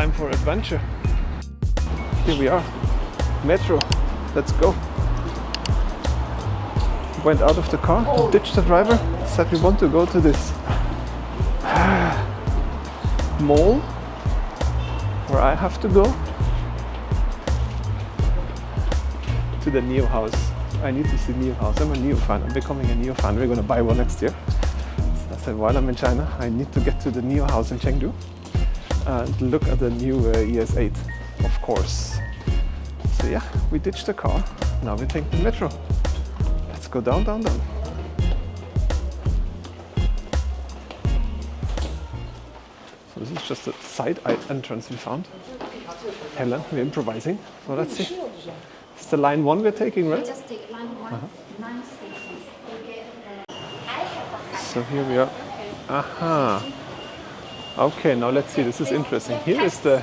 time for adventure. Here we are, Metro, let's go. Went out of the car, ditched the driver, said we want to go to this mall where I have to go to the Neo house. I need to see Neo house. I'm a Neo fan. I'm becoming a Neo fan. We're going to buy one next year. So I said, while I'm in China, I need to get to the Neo house in Chengdu and look at the new ES8, of course. So yeah, we ditched the car. Now we take the metro. Let's go down, down, down. So this is just a side entrance we found. Helen, we're improvising. So let's see. It's the line 1 we're taking, right? Just take line 1, 9 stations. So here we are. Aha. Okay, now let's see. This is interesting. Here is the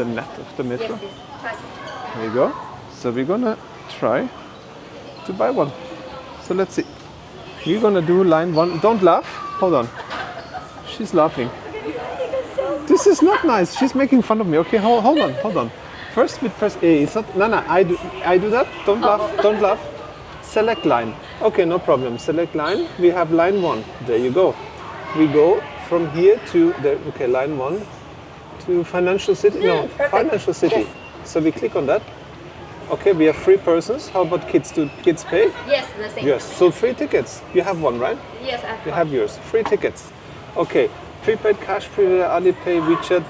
net of the metro. There you go. So we're gonna try to buy one. So let's see. We're gonna do line 1. Don't laugh. Hold on. She's laughing. This is not nice. She's making fun of me. Okay, hold on. First we press A. It's not. No. I do that. Don't laugh. Don't laugh. Select line. Okay, no problem. Select line. We have line 1. There you go. We go from here to the. Okay, line 1 to Financial City. No, Financial City. Yes. So we click on that. Okay, we have 3 persons. How about kids? Do kids pay? Yes, the same. Yes. So 3 tickets. You have one, right? Yes, I have. You have yours. 3 tickets. Okay. Prepaid cash, prepaid Alipay, WeChat.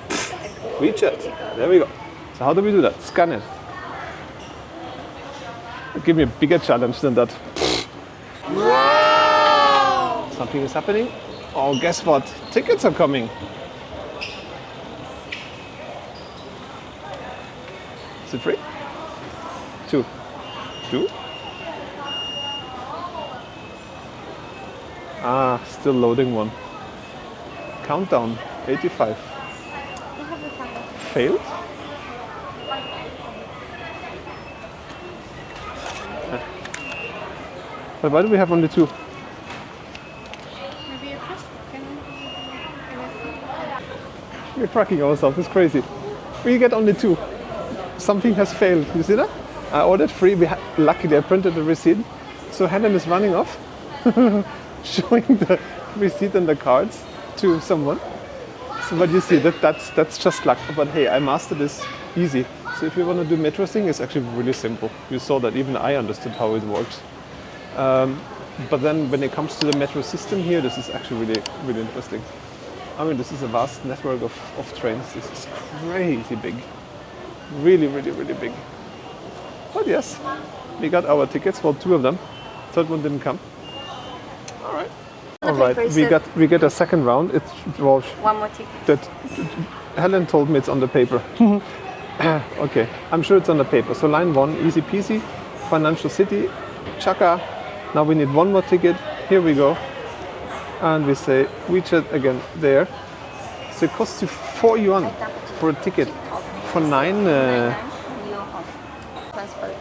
WeChat. There we go. So how do we do that? Scan it. Give me a bigger challenge than that. Wow! Something is happening. Oh, guess what? Tickets are coming. Is it free? 2. 2? Ah, still loading one. Countdown, 85. Failed? But why do we have only 2? Maybe a question. We're tracking ourselves, it's crazy. We get only 2. Something has failed, you see that? I ordered 3, luckily I printed the receipt. So Helen is running off, showing the receipt and the cards to someone. So but you see, that's just luck. But hey, I mastered this easy. So if you want to do metro thing, it's actually really simple. You saw that even I understood how it works. But then when it comes to the metro system here, this is actually really interesting. I mean, this is a vast network of trains. This is crazy big. Really big. But yes, we got our tickets. Well, 2 of them. Third one didn't come. All right, we get a second round. It's well, 1 more ticket. That Helen told me it's on the paper. Okay, I'm sure it's on the paper. So line 1, easy peasy, Financial City, Chaka. Now we need 1 more ticket. Here we go, and we say WeChat again there. So it costs you 4 yuan for a ticket for 9. Transfer.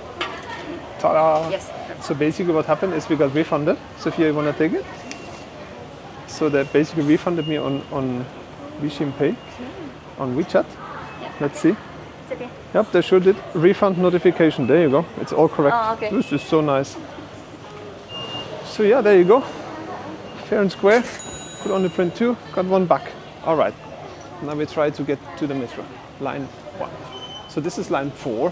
Ta-da! Yes. So basically, what happened is we got refunded. Sophia, you wanna take it? So they basically refunded me on Weixin Pay, on WeChat. Yeah. Let's see. It's okay. Yep, they sure did. Refund notification. There you go. It's all correct. Oh, okay. This is so nice. So yeah, there you go. Fair and square. Could only print 2. Got 1 back. All right. Now we try to get to the metro. Line 1. So this is line 4.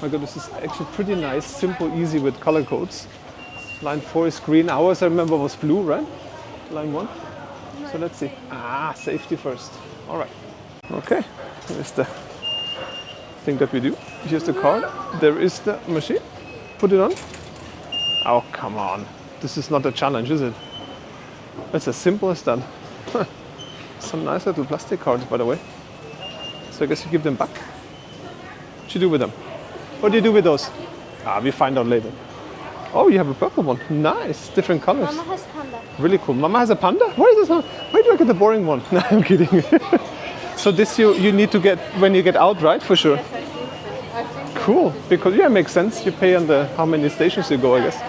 My God, this is actually pretty nice, simple, easy with color codes. Line 4 is green. Ours, I remember, was blue, right? Line 1. So let's see. Safety first. All right. Okay. Here's the thing that we do. Here's the card. There is the machine. Put it on. Oh, come on. This is not a challenge, is it? It's as simple as that. Some nice little plastic cards, by the way. So I guess you give them back. What do you do with them? What do you do with those? We find out later. Oh, you have a purple one. Nice. Different colors. Mama has panda. Really cool. Mama has a panda? Why do I get the boring one? No, I'm kidding. So this you need to get when you get out, right? For sure. Yes, I think so. Cool. Because yeah, it makes sense. You pay on the how many stations you go, I guess.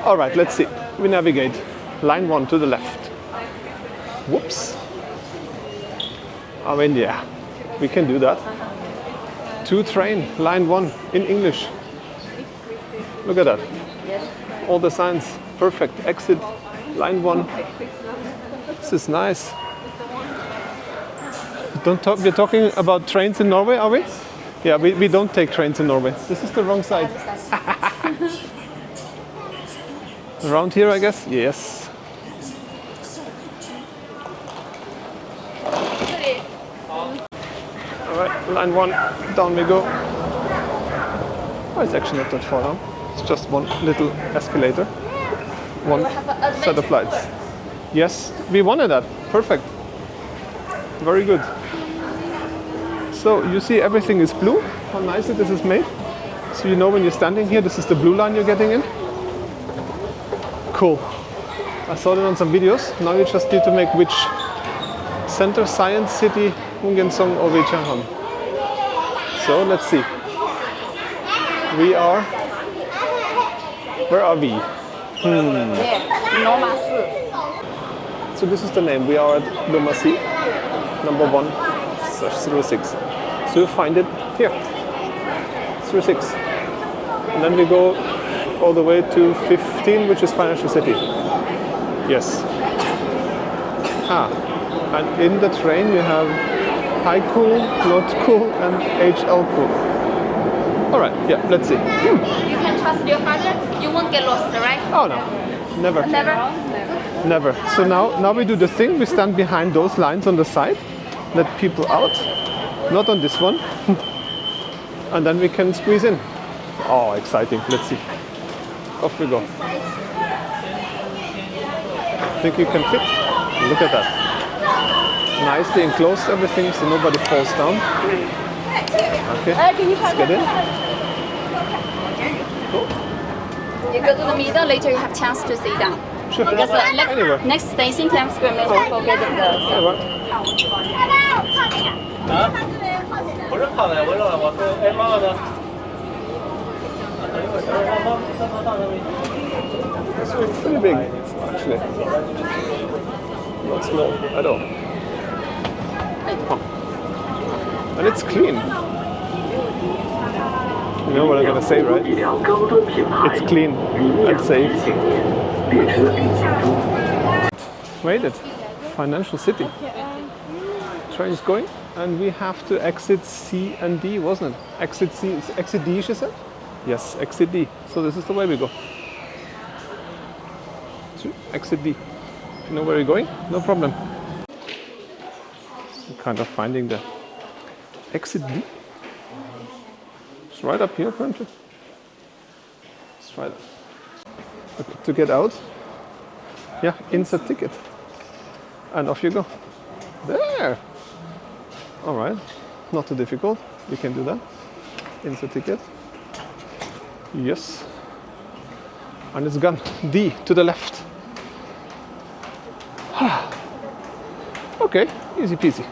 All right, let's see. We navigate. Line 1 to the left. Whoops. I mean, yeah, we can do that. 2 train, line 1 in English. Look at that. All the signs, perfect. Exit, line 1. This is nice. We're talking about trains in Norway, are we? Yeah, we don't take trains in Norway. This is the wrong side. Around here, I guess? Yes. Alright, line 1, down we go. Oh, it's actually not that far down. It's just one little escalator. One set of lights. Yes, we wanted that. Perfect. Very good. So you see everything is blue, how nicely this is made. So you know when you're standing here, this is the blue line you're getting in. Cool. I saw it on some videos. Now you just need to make which center, Science City, Mungensong or Wechanghan. So let's see. We are, where are we? So this is the name. We are at Lomasi, number 1/06. So you find it here, 06. And then we go all the way to 15, which is Financial City. Yes. And in the train you have high cool, not cool, and HL cool. All right, yeah, let's see. You can trust your father. You won't get lost, right? Oh no, never. Never. So now we do the thing. We stand behind those lines on the side, let people out. Not on this one. And then we can squeeze in. Oh, exciting. Let's see. Off we go. Think you can fit? Look at that. Nicely enclosed everything so nobody falls down. Okay, let's get in. Cool. You go to the middle, later you have chance to sit down. Sure. Because Anywhere. next station, Times Square, maybe forget the. Anywhere. 不是胖的，我说我说哎妈的。 It's pretty big, actually. Not small at all. Oh. And it's clean. You know what I'm gonna say, right? It's clean and safe. Waited. Financial City. Train is going, and we have to exit C and D, wasn't it? Exit C, exit D, she said? Yes, exit D. So this is the way we go. So exit D. If you know where you're going, no problem. I'm kind of finding the exit D. It's right up here, apparently. It's right up. Okay, to get out, yeah, insert ticket. And off you go. There! Alright, not too difficult. You can do that. Insert ticket. Yes. And it's gone. D to the left. Okay, easy peasy.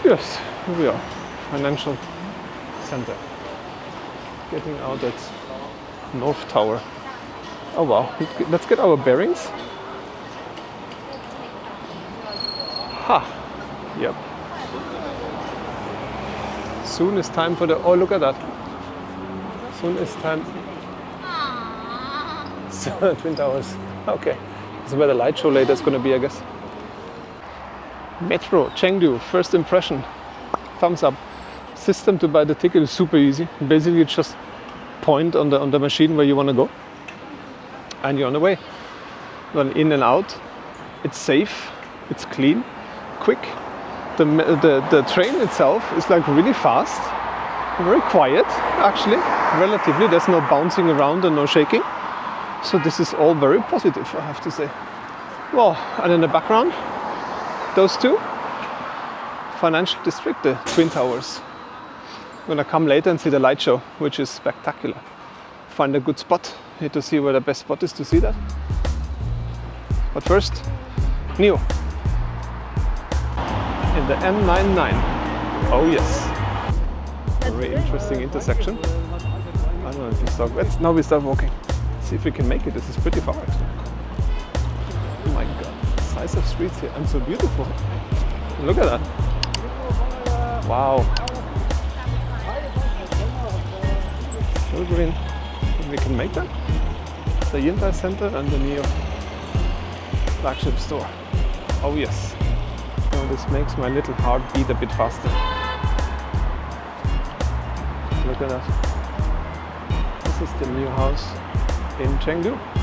Yes, here we are. Financial Center. Getting out at North Tower. Oh wow, let's get our bearings. Yep. Soon is time for the, oh look at that. Soon is time. So, Twin Towers. Okay. This is where the light show later is going to be, I guess. Metro, Chengdu, first impression. Thumbs up. System to buy the ticket is super easy. Basically, you just point on the machine where you want to go. And you're on the way. Then in and out. It's safe. It's clean. Quick. The train itself is like really fast. Very quiet, actually. Relatively. There's no bouncing around and no shaking. So this is all very positive, I have to say. Well, and in the background, those two. Financial District, the Twin Towers. I'm gonna come later and see the light show, which is spectacular. Find a good spot. Need to see where the best spot is to see that. But first, Neo. In the M99. Oh yes. Very interesting intersection. I don't know if you start. Now we start walking. See if we can make it. This is pretty far actually. Oh my god. size of streets here and so beautiful. Look at that. Wow. So green. Think we can make that? The Yintai Center and the Neo flagship store. Oh yes. Oh, this makes my little heart beat a bit faster. Look at that. This is the new house in Chengdu.